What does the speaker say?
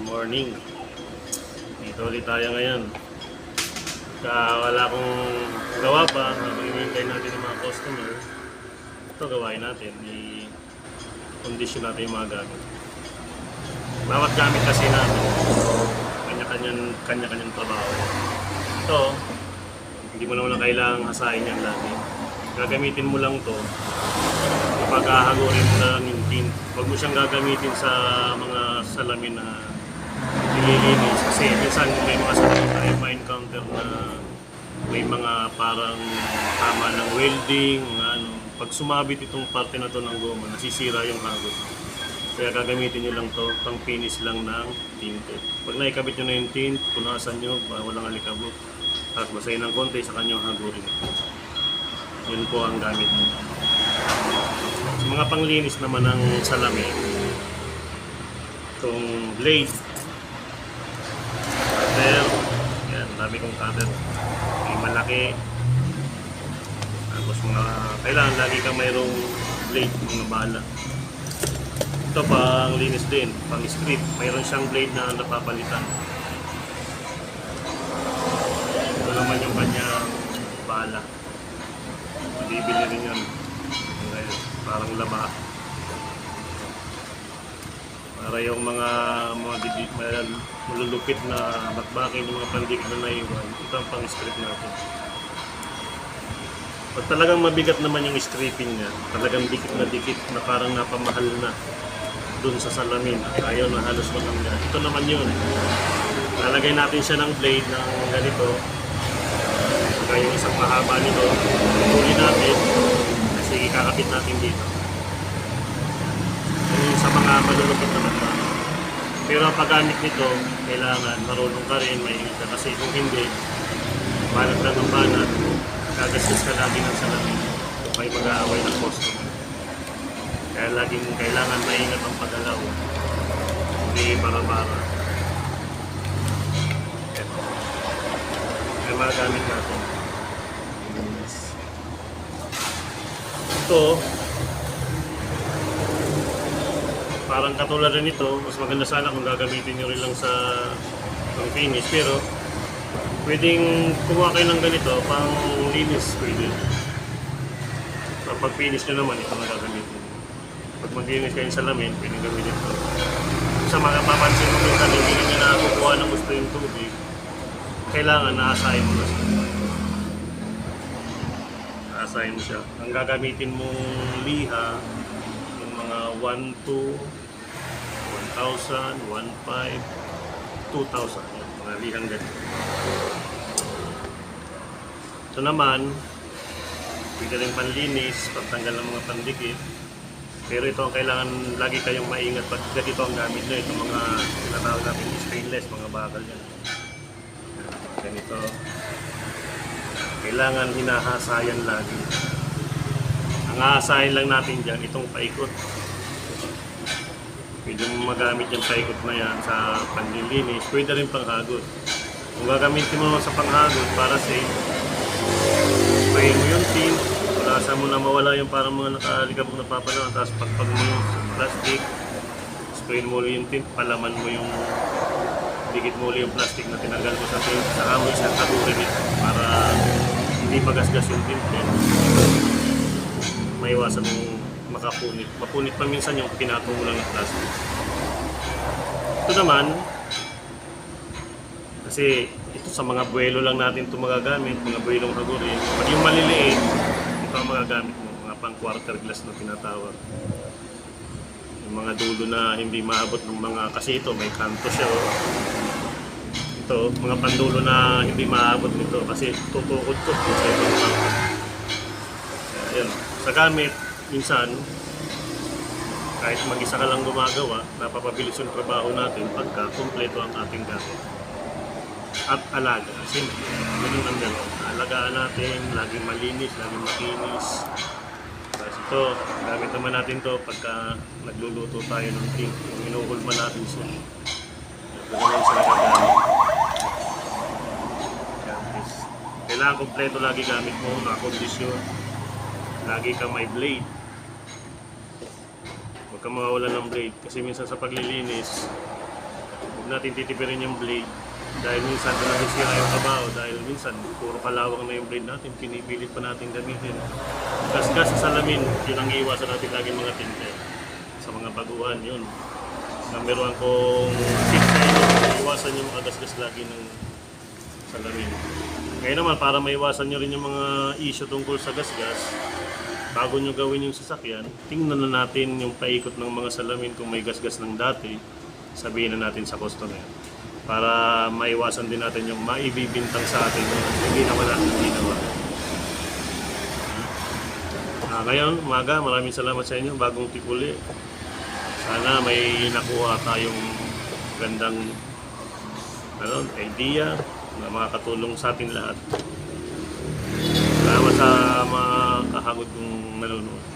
Morning. Dito ulit tayo ngayon. Wala akong gawa pa. Hinihintay natin yung mga customer. Ito gawain natin. I-condition natin yung mga gamit. Bawat gamit kasi natin, kanya-kanyang trabaho. Ito, hindi mo naman kailangang hasain yan lagi. Gagamitin mo lang to kapag hahagurin mo lang yung tint. Huwag mo siyang gagamitin sa mga salamin na nililinis. Kasi minsan may mga salamin tayo ma-encounter na may mga parang tama ng welding, ano. Pag sumabit itong parte na to ng goma, nasisira yung hagod. Kaya gagamitin nyo lang to, pang finish lang ng tint. Pag naikabit nyo na yung tint, punasan nyo, walang alikabok. Tapos basahin ng konti, sa kanyang hagurin. Yun po ang gamit nyo. Sa mga panglinis naman ng salamin, itong blade, cutter, yan, dami kong cutter, may malaki. Tapos kailangan lagi kang mayroong blade, mga bala. Ito pang linis din, pang strip, mayroon siyang blade na napapalitan. Ito naman yung kanyang bala. Bibili rin yun. Parang laba. Para yung mga malulupit na bakbakin, yung mga pandik na naiwan, ito ang pang-strip natin. Pag talagang mabigat naman yung stripping niya, talagang dikit na parang napamahal na dun sa salamin at ayaw na halos matanggal. Ito naman yun. Lalagay natin siya ng blade ng ganito. Kaya yung isang mahaba nito, tuloy natin. Sige, kakapit natin dito. Yung sa mga malulupit na magba. Pero ang paggamit nito, kailangan marunong ka rin, maingat ka. Kasi kung hindi, banat lang ang banat, gagastos ka lagi ng salamin. May mag-aaway ng customer. Kaya laging kailangan maingat ang paggalaw. Hindi bara-bara. Kaya magagamit natin. Ito, parang katulad rin ito, mas maganda sana kung gagamitin nyo rin lang sa pang finish, pero pwedeng kumuha kayo ng ganito pang linis, pwede. Pag finish nyo naman, ito na gagamitin. Pag maglinis kayo sa salamin, pwedeng gamitin ito. Sa mga papansin mo minsan, hindi nyo na kukuha ng gusto yung tubig, kailangan na-assign mo na siya. Assign siya. Ang gagamitin mong liha, yung mga 1, 2, 1,000, 1,500, 2,000. Yung mga lihang ganito. Ito naman, pwede rin panlinis, pagtanggal ng mga pandikit. Pero ito ang kailangan lagi kayong maingat pag ganito ang gamit nyo. Itong mga tinatawag natin stainless, mga bakal yan. Ganito. Kailangan hinahasayan lagi. Ang hahasayan lang natin dyan, itong paikot. Pwede mo magamit yung paikot na yan sa panlilinis. Pwede rin panghagod. Kung gagamitin mo sa panghagod para safe, sprayin mo yung tint, wala mo na mawala yung parang mga nakalikabok na papalaman. Tapos pagpag mo yung plastic, sprayin mo yung tint, palaman mo yung dikit mo yung plastic na tinanggal mo sa tint, saka mo isang taburin ito para hindi magasgas yung tint din. Maiwasan mong makapunit. Mapunit pa minsan yung pinatong mo lang ng plastic. Ito naman, kasi ito sa mga buwelo lang natin ito magagamit, mga buwelong hagurin. Pag yung maliliit, ito ang magagamit mo, mga pang quarter glass na tinatawag. Yung mga dulo na hindi maabot ng mga, kasi ito may kanto siya. Ito, mga pandulo na hindi maabot nito kasi tutukod-tukod sa ibang kanto. Ayan. Sa gamit, minsan, kahit mag-isa ka lang gumagawa, napapabilis yung trabaho natin pagka kumpleto ang ating gamit. At alaga, simple. Ganun ang dalawa. Alagaan natin, laging malinis, laging makinis. Tapos ito, gamit naman natin to pagka nagluluto tayo ng ting. Yung inuhulma natin siya. Ganun siya nagagamit. Kailangan kompleto lagi gamit mo, nakakondisyon. Lagi kang may blade. Huwag kang mawawala ng blade. Kasi minsan sa paglilinis, huwag natin titipirin yung blade. Dahil minsan na nasisira yung kabaho, dahil minsan puro kalawang na yung blade natin, pinipilit pa natin gamitin. Gasgas sa salamin, yun ang iiwasan natin lagi mga tinte. Sa mga baguhan, yun. Number 1 kong tip sa inyo, iwasan yung kagasgas lagi ng salamin. Kaya naman, para maiwasan nyo rin yung mga issue tungkol sa gasgas, bago nyo gawin yung sasakyan, tingnan na natin yung paikot ng mga salamin kung may gasgas ng dati, sabihin na natin sa customer. Para maiwasan din natin yung maibibintang sa atin yung hindi naman natin ginawa. Ngayon, umaga, maraming salamat sa inyo. Bagong tip uli. Sana may nakuha tayong gandang idea na makakatulong sa atin lahat. Salamat sa mga kahagod kong nanonood.